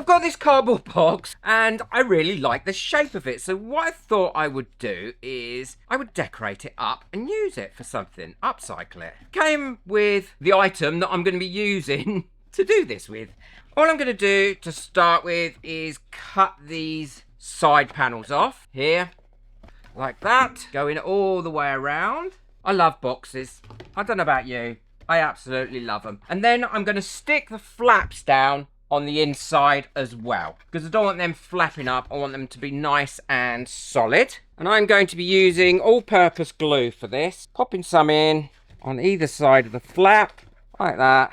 I've got this cardboard box and I really like the shape of it. So what I thought I would do is I would decorate it up and use it for something, upcycle it. Came with the item that I'm going to be using to do this with. All I'm going to do to start with is cut these side panels off here, like that, going all the way around. I love boxes. I don't know about you. I absolutely love them. And then I'm going to stick the flaps down on the inside as well, because I don't want them flapping up. I want them to be nice and solid. And I'm going to be using all-purpose glue for this. Popping some in on either side of the flap, like that,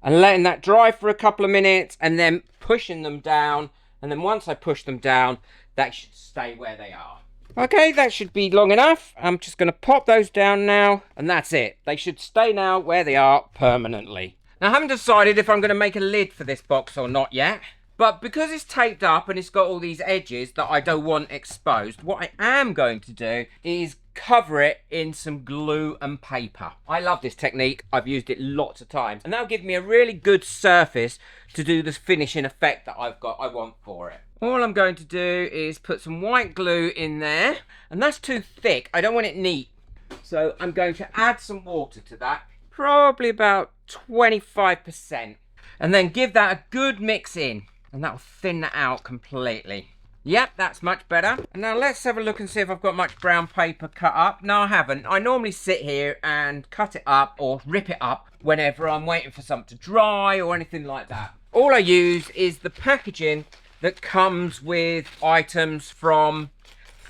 and letting that dry for a couple of minutes, and then pushing them down. And then once I push them down, that should stay where they are. Okay, that should be long enough. I'm just going to pop those down now, and that's it. They should stay now where they are permanently. Now, I haven't decided if I'm going to make a lid for this box or not yet, but because it's taped up and it's got all these edges that I don't want exposed, what I am going to do is cover it in some glue and paper. I love this technique. I've used it lots of times, and that'll give me a really good surface to do the finishing effect that I want for it. All I'm going to do is put some white glue in there, and that's too thick. I don't want it neat. So I'm going to add some water to that, probably about 25%, and then give that a good mix in, and that'll thin that out completely. Yep, that's much better. And now let's have a look and see if I've got much brown paper cut up. No, I haven't. I normally sit here and cut it up or rip it up whenever I'm waiting for something to dry or anything like that. All I use is the packaging that comes with items from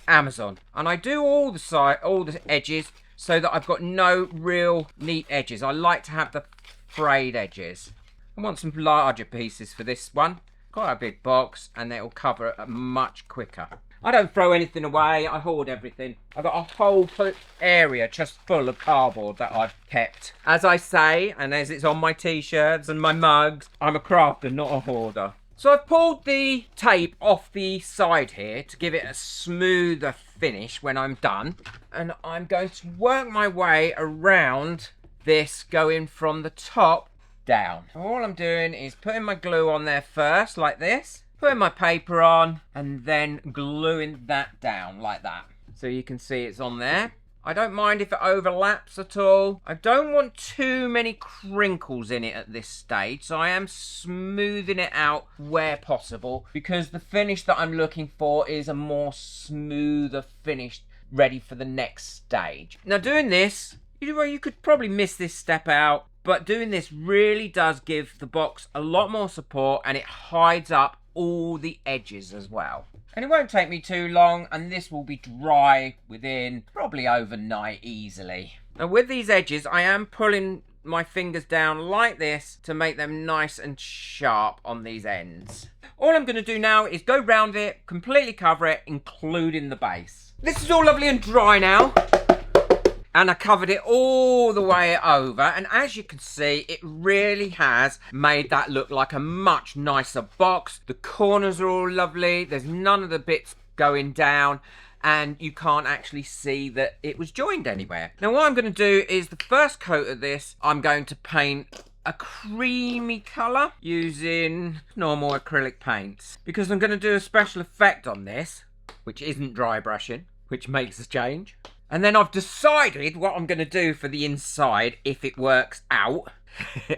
Amazon, and I do all the edges so that I've got no real neat edges. I like to have the frayed edges. I want some larger pieces for this one. Quite a big box, and it will cover it much quicker. I don't throw anything away. I hoard everything. I've got a whole area just full of cardboard that I've kept. As I say, and as it's on my t-shirts and my mugs, I'm a crafter, not a hoarder. So I've pulled the tape off the side here to give it a smoother finish when I'm done. And I'm going to work my way around this, going from the top down. All I'm doing is putting my glue on there first, like this. Putting my paper on, and then gluing that down like that. So you can see it's on there. I don't mind if it overlaps at all. I don't want too many crinkles in it at this stage, so I am smoothing it out where possible, because the finish that I'm looking for is a more smoother finish, ready for the next stage. Now doing this, you could probably miss this step out, but doing this really does give the box a lot more support, and it hides up all the edges as well. And it won't take me too long, and this will be dry within probably overnight easily. Now with these edges, I am pulling my fingers down like this to make them nice and sharp on these ends. All I'm going to do now is go round it, completely cover it, including the base. This is all lovely and dry now, and I covered it all the way over, and as you can see, it really has made that look like a much nicer box. The corners are all lovely, there's none of the bits going down, and you can't actually see that it was joined anywhere. Now what I'm going to do is the first coat of this, I'm going to paint a creamy colour using normal acrylic paints, because I'm going to do a special effect on this, which isn't dry brushing, which makes a change. And then I've decided what I'm going to do for the inside, if it works out,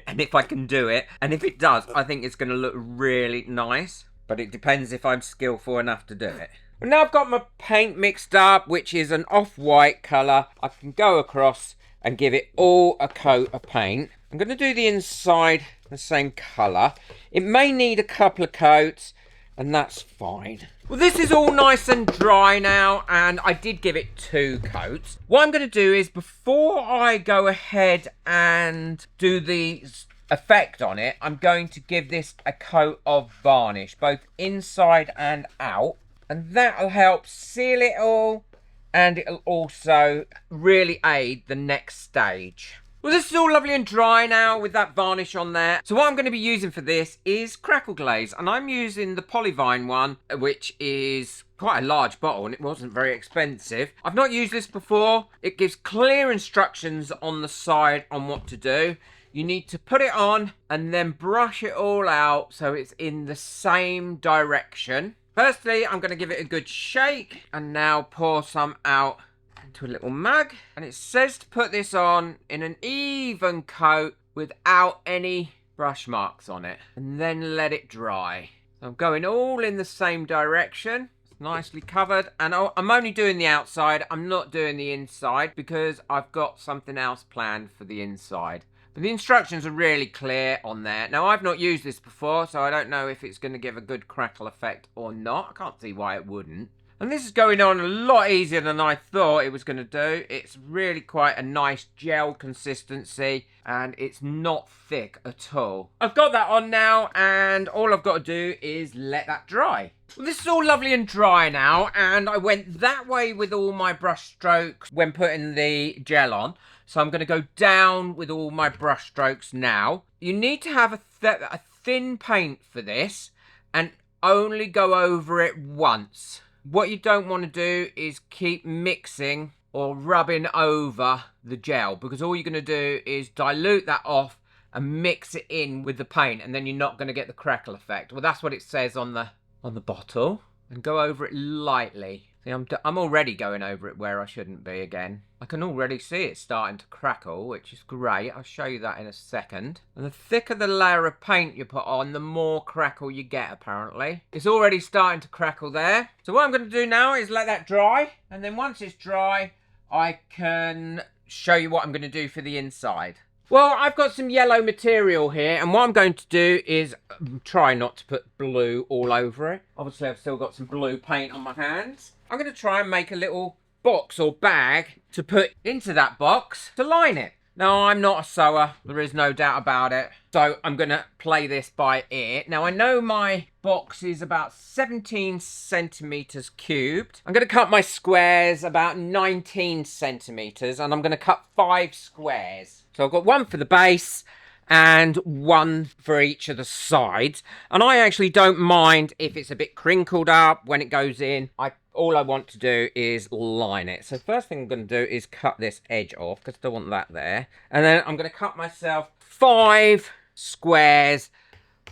and if I can do it. And if it does, I think it's going to look really nice. But it depends if I'm skillful enough to do it. Well, now I've got my paint mixed up, which is an off-white colour. I can go across and give it all a coat of paint. I'm going to do the inside the same colour. It may need a couple of coats, and that's fine. Well, this is all nice and dry now, and I did give it 2 coats. What I'm going to do is, before I go ahead and do the effect on it, I'm going to give this a coat of varnish, both inside and out, and that'll help seal it all, and it'll also really aid the next stage. Well, this is all lovely and dry now with that varnish on there. So what I'm going to be using for this is crackle glaze. And I'm using the Polyvine one, which is quite a large bottle, and it wasn't very expensive. I've not used this before. It gives clear instructions on the side on what to do. you need to put it on and then brush it all out so it's in the same direction. Firstly, I'm going to give it a good shake and now pour some out into a little mug. And it says to put this on in an even coat without any brush marks on it, and then let it dry. So I'm going all in the same direction. It's nicely covered, and I'm only doing the outside. I'm not doing the inside because I've got something else planned for the inside. But the instructions are really clear on there. Now, I've not used this before, so I don't know if it's going to give a good crackle effect or not. I can't see why it wouldn't. And this is going on a lot easier than I thought it was going to do. It's really quite a nice gel consistency, and it's not thick at all. I've got that on now, and all I've got to do is let that dry. Well, this is all lovely and dry now, and I went that way with all my brush strokes when putting the gel on. So I'm going to go down with all my brush strokes now. You need to have a thin paint for this, and only go over it once. What you don't want to do is keep mixing or rubbing over the gel, because all you're going to do is dilute that off and mix it in with the paint, and then you're not going to get the crackle effect. Well, that's what it says on the bottle. And go over it lightly. See, I'm already going over it where I shouldn't be again. I can already see it starting to crackle, which is great. I'll show you that in a second. And the thicker the layer of paint you put on, the more crackle you get, apparently. It's already starting to crackle there. So what I'm going to do now is let that dry. And then once it's dry, I can show you what I'm going to do for the inside. Well, I've got some yellow material here, and what I'm going to do is try not to put blue all over it. Obviously, I've still got some blue paint on my hands. I'm going to try and make a little box or bag to put into that box to line it. Now, I'm not a sewer, there is no doubt about it, so I'm going to play this by ear. Now, I know my box is about 17 centimetres cubed. I'm going to cut my squares about 19 centimetres, and I'm going to cut 5 squares. So I've got one for the base and one for each of the sides. And I actually don't mind if it's a bit crinkled up when it goes in. All I want to do is line it. So first thing I'm going to do is cut this edge off, because I don't want that there. And then I'm going to cut myself 5 squares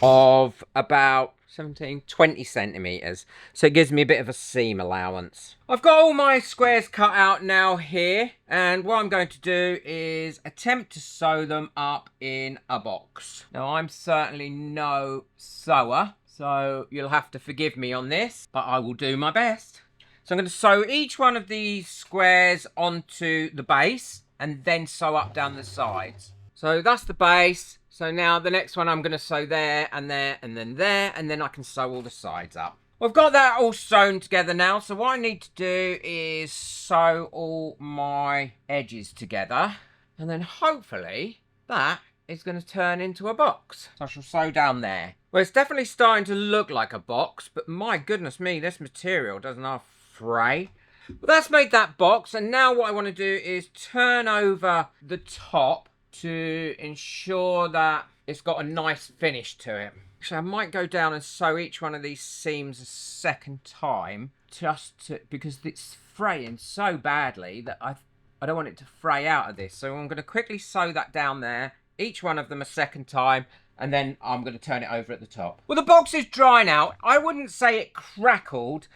of about 20 centimetres. So it gives me a bit of a seam allowance. I've got all my squares cut out now here. And what I'm going to do is attempt to sew them up in a box. Now, I'm certainly no sewer, so you'll have to forgive me on this, but I will do my best. So I'm going to sew each one of these squares onto the base and then sew up down the sides. So that's the base. So now the next one I'm going to sew there and there and then there, and then I can sew all the sides up. I've got that all sewn together now. So what I need to do is sew all my edges together, and then hopefully that is going to turn into a box. So I shall sew down there. Well, it's definitely starting to look like a box, but my goodness me, this material doesn't have fray. But that's made that box, and now what I want to do is turn over the top to ensure that it's got a nice finish to it. So I might go down and sew each one of these seams a second time, because it's fraying so badly that I don't want it to fray out of this. So I'm going to quickly sew that down there, each one of them a second time, and then I'm going to turn it over at the top. Well, the box is dry now. I wouldn't say it crackled.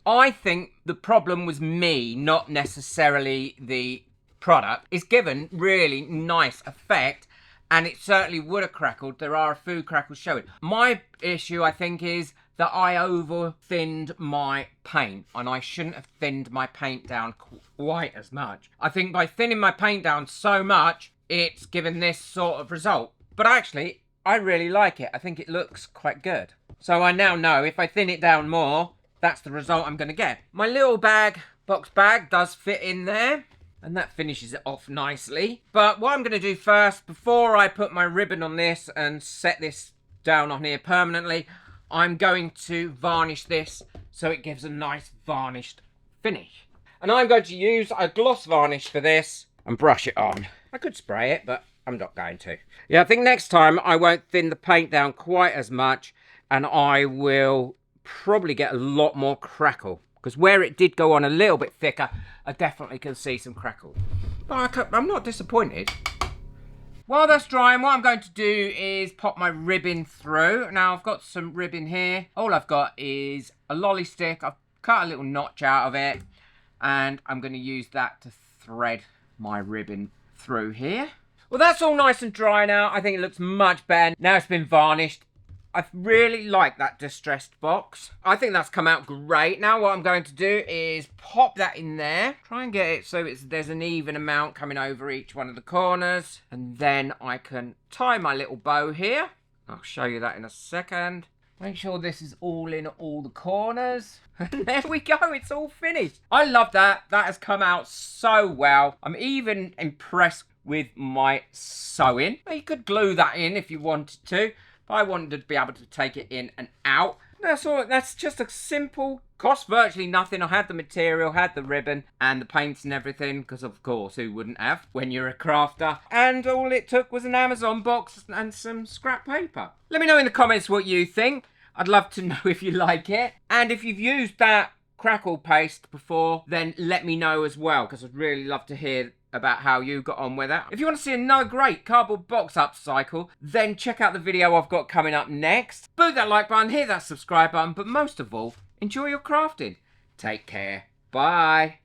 I think the problem was me, not necessarily the product. It's given really nice effect, and it certainly would have crackled. There are a few crackles showing. My issue, I think, is that I over-thinned my paint, and I shouldn't have thinned my paint down quite as much. I think by thinning my paint down so much, it's given this sort of result. But actually, I really like it. I think it looks quite good. So I now know if I thin it down more, that's the result I'm going to get. My little box bag does fit in there, and that finishes it off nicely. But what I'm going to do first, before I put my ribbon on this and set this down on here permanently, I'm going to varnish this so it gives a nice varnished finish. And I'm going to use a gloss varnish for this and brush it on. I could spray it, but I'm not going to. Yeah, I think next time I won't thin the paint down quite as much, and I will probably get a lot more crackle, because where it did go on a little bit thicker, I definitely can see some crackle. But I'm not disappointed. While that's drying, what I'm going to do is pop my ribbon through. Now, I've got some ribbon here. All I've got is a lolly stick. I've cut a little notch out of it, and I'm going to use that to thread my ribbon through here. Well, that's all nice and dry now. I think it looks much better. Now it's been varnished. I really like that distressed box. I think that's come out great. Now what I'm going to do is pop that in there. Try and get it so there's an even amount coming over each one of the corners. And then I can tie my little bow here. I'll show you that in a second. Make sure this is all in all the corners. And there we go, it's all finished. I love that. That has come out so well. I'm even impressed with my sewing. You could glue that in if you wanted to. I wanted to be able to take it in and out. That's all. That's just a simple, cost virtually nothing. I had the material, had the ribbon and the paints and everything, because of course, who wouldn't have when you're a crafter? And all it took was an Amazon box and some scrap paper. Let me know in the comments what you think. I'd love to know if you like it. And if you've used that crackle paste before, then let me know as well, because I'd really love to hear about how you got on with it. If you want to see another great cardboard box upcycle, then check out the video I've got coming up next. Boot that like button, hit that subscribe button, but most of all, enjoy your crafting. Take care. Bye.